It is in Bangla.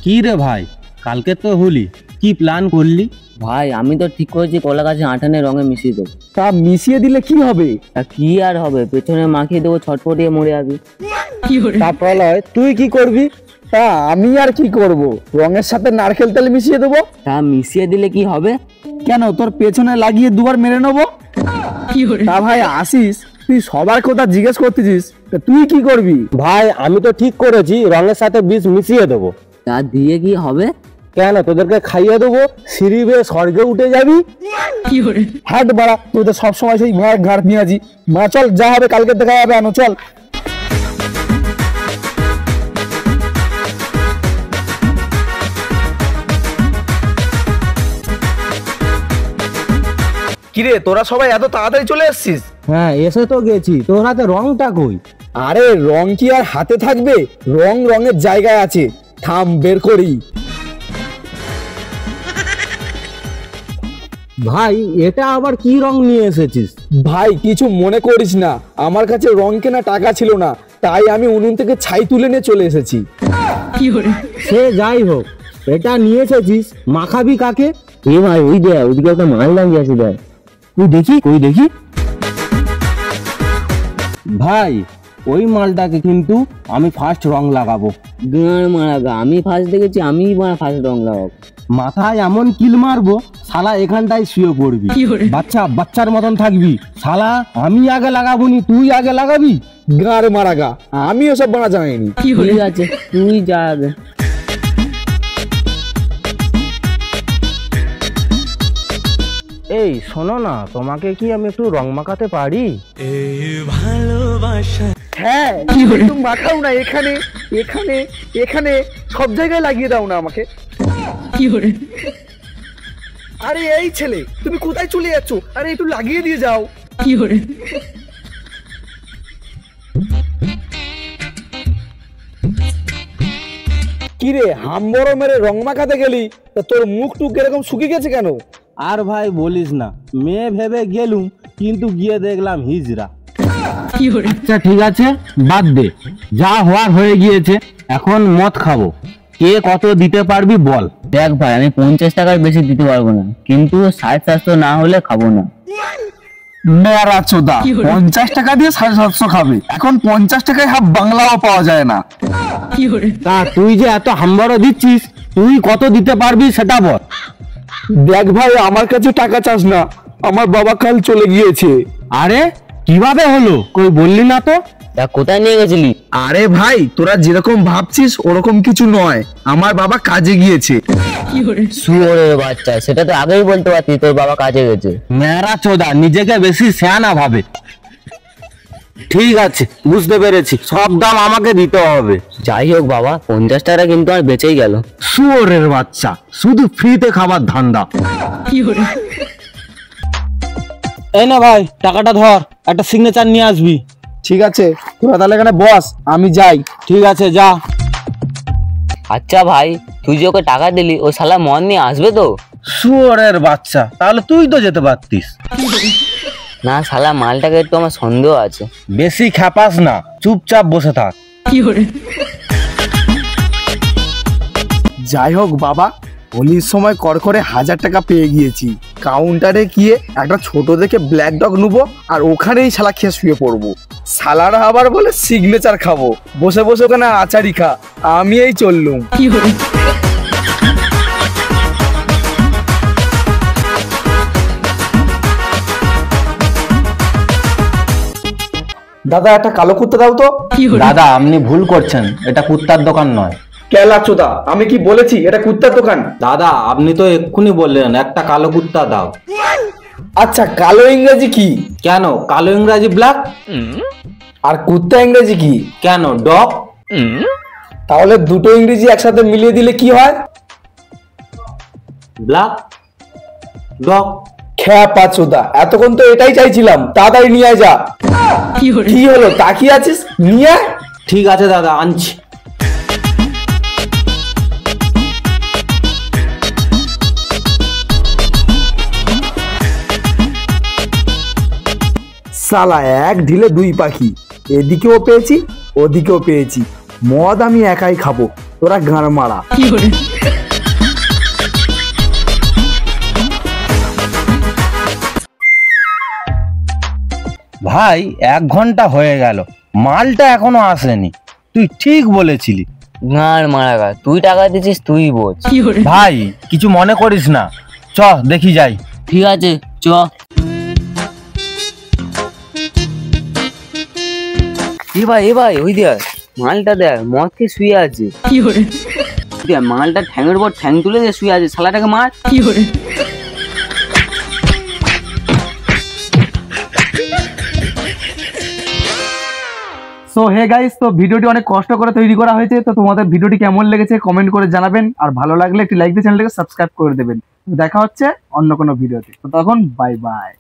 কি রে ভাই, কালকে তো হোলি, কি প্ল্যান করলি? ভাই আমি তো ঠিক করেছি কলা গাছে আঠানে রঙে মিশিয়ে দেবো। তা মিশিয়ে দিলে কি হবে? তা কি আর হবে, পেছনে মাখিয়ে দেবো, ছটফটিয়ে মরে যাবি। তা প্রলয় তুই কি করবি? তা আমি আর কি করব, রঙের সাথে নারকেল তেল মিশিয়ে দেবো। তা মিশিয়ে দিলে কি হবে? কেন, তোর পেছনে লাগিয়ে দুবার মেরে নেবো। তা ভাই আসিস, তুই সবার কথা জিজ্ঞেস করতেছিস, তা তুই কি করবি? ভাই আমি তো ঠিক করেছি, রঙের সাথে বিষ মিশিয়ে দেবো। তা দিয়ে কি হবে? কেন, তোদেরকে খাইয়ে দেবো, সিঁড়ি বেয়ে স্বর্গে উঠে যাবি। হাট বাড়া, তুই তো সবসময় সেই ঘাড় ঘাড় নিয়েছি। মা চল, যা হবে কালকে দেখা যাবে, আনো চল। কিরে তোরা সবাই এত তাড়াতাড়ি চলে এসেছিস? হ্যাঁ এসে তো গেছি, তোর হাতে রংটা কই? আরে রং কি আর হাতে থাকবে, রং রঙের জায়গায় আছে, থাম বের করি। ভাই এটা আবার কি রং নিয়ে এসেছিস? ভাই কিছু মনে করিস না, আমার কাছে রং কেনা টাকা ছিল না, তাই আমি উনুন থেকে ছাই তুলে নিয়ে চলে এসেছি। সে যাই হোক, এটা নিয়ে এসেছিস, মাখাবি কাকে? এ ভাই ওই দে, ওইদিকে একটা মাল লাগিয়ে আছে, দেখ কই দেখি। ভাই ওই মালটাকে কিন্তু আমি ফার্স্ট রং লাগাবো। গাঁড় মারাগা, আমি ফার্স্ট দেখেছি, আমি ফার্স্ট রং লাগাবো। মাথায় এমন কিল মারবো, শালা এখানটায় শুয়ে পড়বি, বাচ্চার মতন থাকবি। শালা আমি আগে লাগাবো নি, তুই আগে লাগাবি। গাঁড় মারাগা, আমি ওসব বানা জানিনি। ঠিক আছে তুই যা আগে। এই শোনো না, তোমাকে কি আমি একটু রং মাখাতে পারি? হ্যাঁ তুমি মাখাও না, এখানে এখানে এখানে সব জায়গায় লাগিয়ে দাও না আমাকে। আরে এই ছেলে, তুমি কোথায় চলে যাচ্ছ? আরে একটু লাগিয়ে দিয়ে যাও। কিরে হামবড় মেরে রং মাখাতে গেলি, তা তোর মুখ টুক এরকম শুকিয়ে গেছে কেন? আর ভাই বলিস না, মেয়ে ভেবে গেলুম, কিন্তু গিয়ে দেখলাম হিজড়া। আচ্ছা ঠিক আছে, বাদ দে, যা হওয়ার হয়ে গিয়েছে, এখন মদ খাবো। কে কত দিতে পারবি বল? দেখ ভাই আমি 50 টাকার বেশি দিতে পারবো না, কিন্তু 60-700 না হলে খাবো না। মেরা চোদা, 50 টাকা দিয়ে 750 খাবে? এখন 50 টাকায় হাফ বাংলাও পাওয়া যায় না। তা তুই যে এত হাম্বড় দিচ্ছিস, তুই কত দিতে পারবি সেটা বল। দেখ ভাই, আমার কাছে টাকা চাস না, আমার বাবা কাল চলে গিয়েছে। আরে কিভাবে হলো, কই বললি না তো? তা কোথায় নিয়ে গেছিলি? আরে ভাই তোরা যেরকম ভাবছিস ওরকম কিছু নয়, আমার বাবা কাজে গিয়েছে। শুয়োরের বাচ্চা, সেটা তো আগেই বলতে পারতি তোর বাবা কাজে গেছে। মেরা চোদা, নিজেকে বেশি সিয়ানা ভাবে। ঠিক আছে বুঝতে পেরেছি, সব দাম আমাকে দিতে হবে। যাই হোক বাবা, 50 টাকা কিন্তু আর বেঁচেই গেল। শুয়োরের বাচ্চা, শুধু ফ্রিতে খাবার ধান্দা। এই না ভাই, টাকাটা ধর, একটা সিগনেচার নিয়ে আসবি। ঠিক আছে, তোরা তাহলে এখানে বস, আমি যাই। ঠিক আছে যা। আচ্ছা ভাই, তুই যে ওকে টাকা দিলি, ও শালা মন নিয়ে আসবে তো? শুয়োরের বাচ্চা, তাহলে তুই তো যেতে পারতিস। না শালা, মালটাকে একটু আমার সন্দেহ আছে। বেশি খ্যাপাস না, চুপচাপ বসে থাক। যাই হোক বাবা, হোলির সময় করকরে 1000 টাকা পেয়ে গিয়েছি। কাউন্টারে গিয়ে একটা ছোট দেখে ব্ল্যাক ডগ নেবো, আর ওখানেই শালা খেয়ে শুয়ে পড়বো। শালারা আবার বলে সিগনেচার খাবো, বসে বসে ওখানে আচারি খা, আমি এই চললুম। দাদা একটা কালো কুত্তা দাও তো। দাদা আপনি ভুল করছেন, এটা কুত্তার দোকান নয়। কেলা চোদা, আমি কি বলেছি এটা কুত্তার দোকান? দাদা আপনি তো এক্ষুনি বললেন একটা কালো কুত্তা দাও। আচ্ছা কালো ইংরেজি কি? কেন, কালো ইংরাজি ব্ল্যাক। আর কুত্তা ইংরেজি কি? কেন, ডগ। তাহলে দুটো ইংরেজি একসাথে মিলিয়ে দিলে কি হয়? Black dog. খ্যাপা চোদা, এতক্ষণ তো এটাই চাইছিলাম, তাড়াতাড়ি নিয়ে যা। কি হলো তাকিয়ে আছিস, নিয়ে আয়। ঠিক আছে দাদা, আনছি। সালা এক ঢিলে দুই পাখি, এদিকেও পেয়েছি ওদিকেও পেয়েছি। মদ আমি একাই খাবো, তোরা গাঁড় মারা। ভাই 1 ঘন্টা হয়ে গেল, মালটা এখনো আসেনি। তুই ঠিক বলেছিলি। গাঁড় মারা গা, তুই টাকা দিছিস তুই বোঝ। ভাই কিছু মনে করিস না, চ দেখি যাই। ঠিক আছে চ। এ ভাই ওই দেখ মালটা, দেখ মদ খেয়ে শুয়ে আছে। দেখ মালটা ঠ্যাঙের পর ঠ্যাং তুলে দিয়ে শুয়ে আছে, শালাটাকে মার। সো হে গাইস, তো ভিডিওটি অনেক কষ্ট করে তৈরি করা হয়েছে। তো তোমাদের ভিডিওটি কেমন লেগেছে কমেন্ট করে জানাবেন, আর ভালো লাগলে একটি লাইক দিয়ে চ্যানেলটাকে সাবস্ক্রাইব করে দেবেন। দেখা হচ্ছে অন্য কোনো ভিডিওতে, তো তখন বাই বাই।